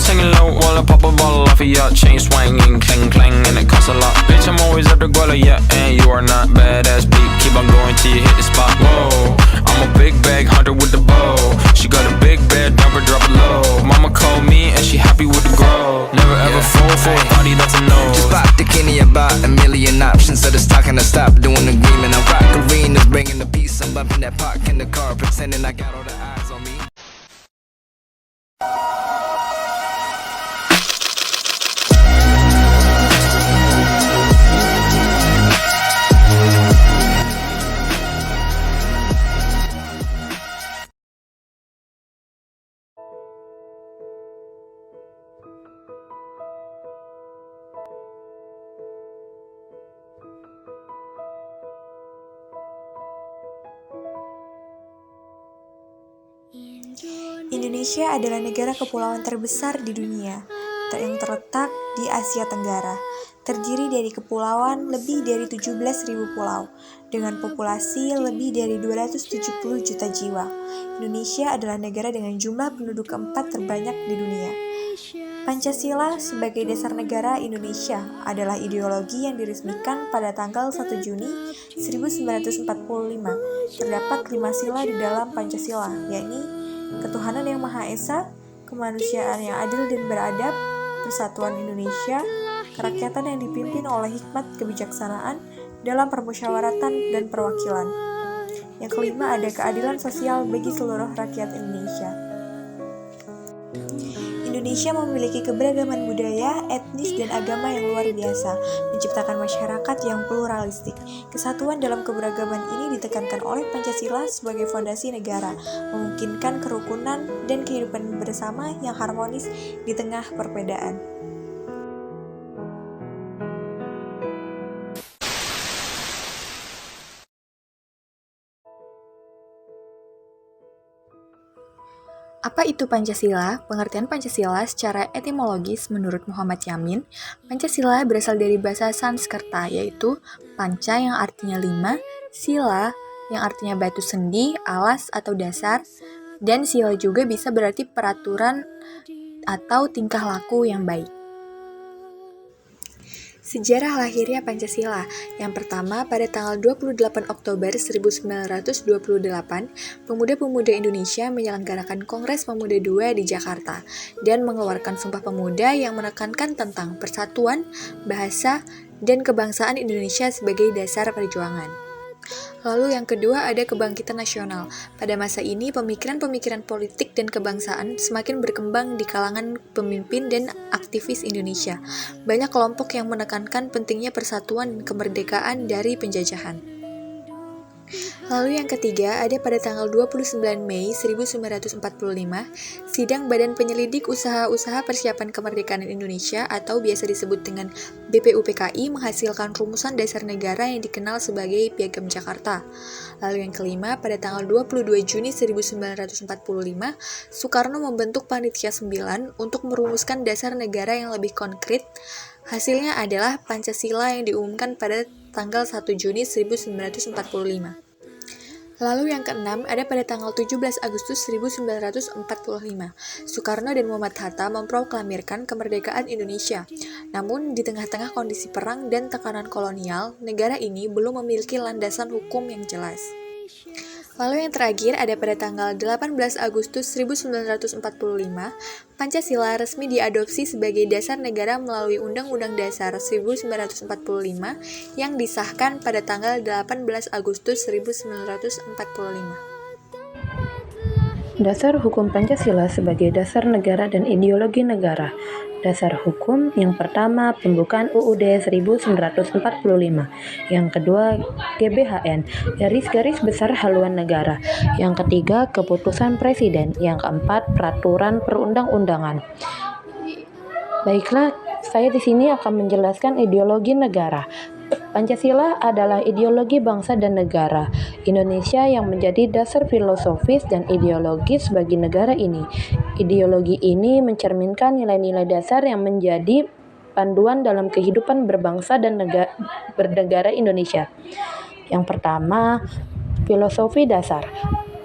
singing low while I pop a bottle off of your chain swinging, clang clang, and it costs a lot. Bitch, I'm always up to Guala, yeah, and you are not badass beat. Keep on going till you hit the spot. Whoa, I'm a big bag hunter with the bow. She got a big bed, number drop it low. Mama called me and she happy with the grow. Never ever fall for a body that's a no. Just pop the Kenny about a million options. So just talking to stop doing agreement. I rock arenas, bringing the peace. I'm bumping that park in the car, pretending I got all the eyes on me. Indonesia adalah negara kepulauan terbesar di dunia, yang terletak di Asia Tenggara. Terdiri dari kepulauan lebih dari 17.000 pulau, dengan populasi lebih dari 270 juta jiwa. Indonesia adalah negara dengan jumlah penduduk keempat terbanyak di dunia. Pancasila sebagai dasar negara Indonesia adalah ideologi yang diresmikan pada tanggal 1 Juni 1945. Terdapat 5 sila di dalam Pancasila, yakni ketuhanan yang Maha Esa, kemanusiaan yang adil dan beradab, persatuan Indonesia, kerakyatan yang dipimpin oleh hikmat kebijaksanaan dalam permusyawaratan dan perwakilan. Yang kelima, ada keadilan sosial bagi seluruh rakyat Indonesia. Indonesia memiliki keberagaman budaya, etnis, dan agama yang luar biasa, menciptakan masyarakat yang pluralistik. Kesatuan dalam keberagaman ini ditekankan oleh Pancasila sebagai fondasi negara, memungkinkan kerukunan dan kehidupan bersama yang harmonis di tengah perbedaan. Apa itu Pancasila? Pengertian Pancasila secara etimologis menurut Muhammad Yamin, Pancasila berasal dari bahasa Sanskerta, yaitu panca yang artinya 5, sila yang artinya batu sendi, alas atau dasar, dan sila juga bisa berarti peraturan atau tingkah laku yang baik. Sejarah lahirnya Pancasila. Yang pertama, pada tanggal 28 Oktober 1928, pemuda-pemuda Indonesia menyelenggarakan Kongres Pemuda II di Jakarta dan mengeluarkan Sumpah Pemuda yang menekankan tentang persatuan, bahasa, dan kebangsaan Indonesia sebagai dasar perjuangan. Lalu yang kedua ada kebangkitan nasional. Pada masa ini, pemikiran-pemikiran politik dan kebangsaan semakin berkembang di kalangan pemimpin dan aktivis Indonesia. Banyak kelompok yang menekankan pentingnya persatuan dan kemerdekaan dari penjajahan. Lalu yang ketiga ada pada tanggal 29 Mei 1945, sidang Badan Penyelidik Usaha-Usaha Persiapan Kemerdekaan Indonesia atau biasa disebut dengan BPUPKI menghasilkan rumusan dasar negara yang dikenal sebagai Piagam Jakarta. Lalu yang kelima, pada tanggal 22 Juni 1945, Soekarno membentuk Panitia 9 untuk merumuskan dasar negara yang lebih konkret. Hasilnya adalah Pancasila yang diumumkan pada tanggal 1 Juni 1945. Lalu yang keenam ada pada tanggal 17 Agustus 1945. Soekarno dan Muhammad Hatta memproklamirkan kemerdekaan Indonesia. Namun di tengah-tengah kondisi perang dan tekanan kolonial, negara ini belum memiliki landasan hukum yang jelas. Lalu yang terakhir ada pada tanggal 18 Agustus 1945, Pancasila resmi diadopsi sebagai dasar negara melalui Undang-Undang Dasar 1945 yang disahkan pada tanggal 18 Agustus 1945. Dasar hukum Pancasila sebagai dasar negara dan ideologi negara. Dasar hukum yang pertama pembukaan UUD 1945, yang kedua GBHN, garis-garis besar haluan negara, yang ketiga keputusan presiden, yang keempat peraturan perundang-undangan. Baiklah, saya di sini akan menjelaskan ideologi negara. Pancasila adalah ideologi bangsa dan negara Indonesia yang menjadi dasar filosofis dan ideologis bagi negara ini. Ideologi ini mencerminkan nilai-nilai dasar yang menjadi panduan dalam kehidupan berbangsa dan bernegara Indonesia. Yang pertama, filosofi dasar.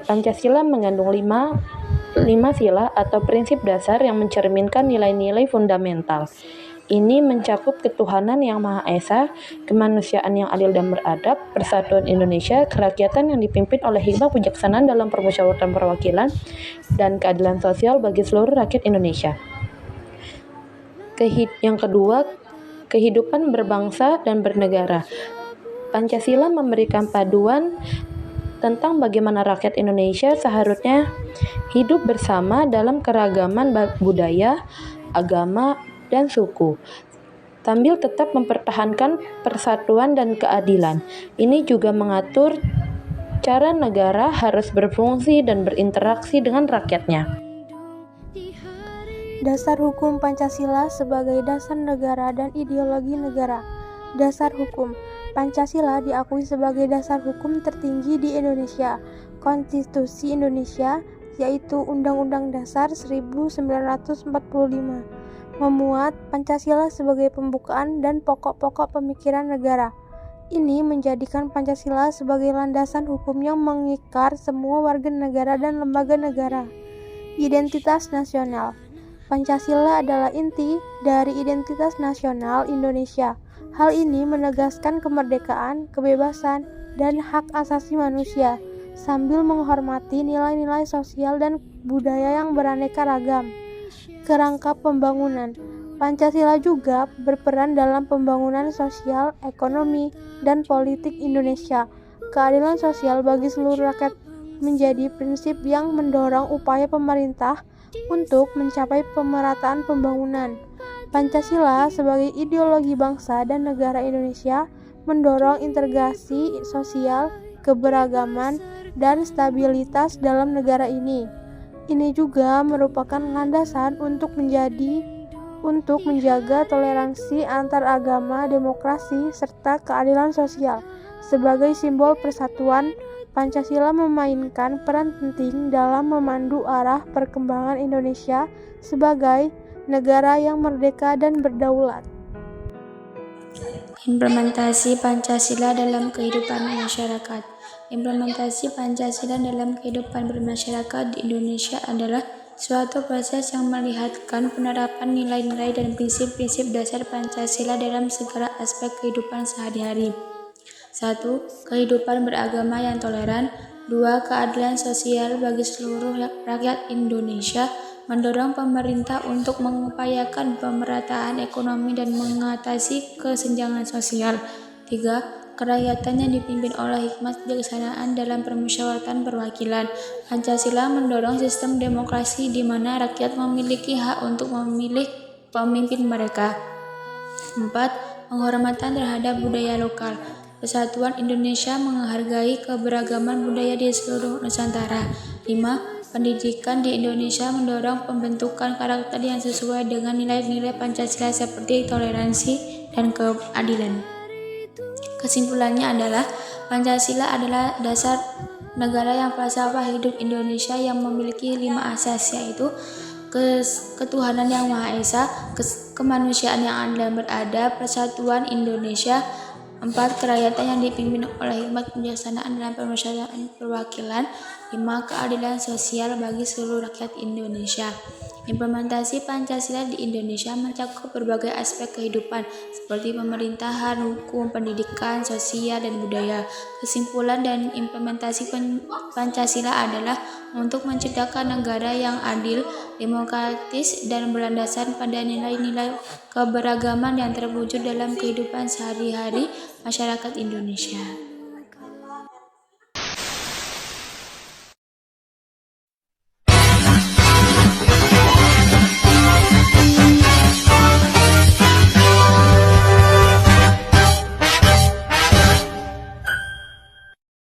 Pancasila mengandung 5 5 sila atau prinsip dasar yang mencerminkan nilai-nilai fundamental. Ini mencakup ketuhanan yang Maha Esa, kemanusiaan yang adil dan beradab, persatuan Indonesia, kerakyatan yang dipimpin oleh hikmah kebijaksanaan dalam permusyawaratan perwakilan, dan keadilan sosial bagi seluruh rakyat Indonesia. Yang kedua, kehidupan berbangsa dan bernegara. Pancasila memberikan panduan tentang bagaimana rakyat Indonesia seharusnya hidup bersama dalam keragaman budaya, agama, dan suku, sambil tetap mempertahankan persatuan dan keadilan. Ini juga mengatur cara negara harus berfungsi dan berinteraksi dengan rakyatnya. Dasar hukum Pancasila sebagai dasar negara dan ideologi negara. Dasar hukum Pancasila diakui sebagai dasar hukum tertinggi di Indonesia. Konstitusi Indonesia, yaitu Undang-Undang Dasar 1945, memuat Pancasila sebagai pembukaan dan pokok-pokok pemikiran negara. Ini menjadikan Pancasila sebagai landasan hukum yang mengikat semua warga negara dan lembaga negara. Identitas nasional. Pancasila adalah inti dari identitas nasional Indonesia. Hal ini menegaskan kemerdekaan, kebebasan, dan hak asasi manusia, sambil menghormati nilai-nilai sosial dan budaya yang beraneka ragam. Kerangka pembangunan. Pancasila juga berperan dalam pembangunan sosial, ekonomi, dan politik Indonesia. Keadilan sosial bagi seluruh rakyat menjadi prinsip yang mendorong upaya pemerintah untuk mencapai pemerataan pembangunan. Pancasila sebagai ideologi bangsa dan negara Indonesia mendorong integrasi sosial, keberagaman, dan stabilitas dalam negara ini. Ini juga merupakan landasan untuk menjaga toleransi antar agama, demokrasi, serta keadilan sosial. Sebagai simbol persatuan, Pancasila memainkan peran penting dalam memandu arah perkembangan Indonesia sebagai negara yang merdeka dan berdaulat. Implementasi Pancasila dalam kehidupan masyarakat. Implementasi Pancasila dalam kehidupan bermasyarakat di Indonesia adalah suatu proses yang melihatkan penerapan nilai-nilai dan prinsip-prinsip dasar Pancasila dalam segala aspek kehidupan sehari-hari. 1. Kehidupan beragama yang toleran. 2. Keadilan sosial bagi seluruh rakyat Indonesia, mendorong pemerintah untuk mengupayakan pemerataan ekonomi dan mengatasi kesenjangan sosial. 3. Kerakyatan yang dipimpin oleh hikmat kebijaksanaan dalam permusyawaratan perwakilan. Pancasila mendorong sistem demokrasi di mana rakyat memiliki hak untuk memilih pemimpin mereka. 4. Penghormatan terhadap budaya lokal. Persatuan Indonesia menghargai keberagaman budaya di seluruh Nusantara. 5. Pendidikan di Indonesia mendorong pembentukan karakter yang sesuai dengan nilai-nilai Pancasila seperti toleransi dan keadilan. Kesimpulannya adalah Pancasila adalah dasar negara yang falsafah hidup Indonesia yang memiliki 5 asas, yaitu ketuhanan yang Maha Esa, kemanusiaan yang adil dan beradab, persatuan Indonesia. 4. Kerakyatan yang dipimpin oleh hikmat kebijaksanaan dalam permusyawaratan perwakilan. 5. Keadilan sosial bagi seluruh rakyat Indonesia. Implementasi Pancasila di Indonesia mencakup berbagai aspek kehidupan seperti pemerintahan, hukum, pendidikan, sosial, dan budaya. Kesimpulan dan implementasi Pancasila adalah untuk menciptakan negara yang adil, demokratis, dan berlandaskan pada nilai-nilai keberagaman yang terwujud dalam kehidupan sehari-hari masyarakat Indonesia.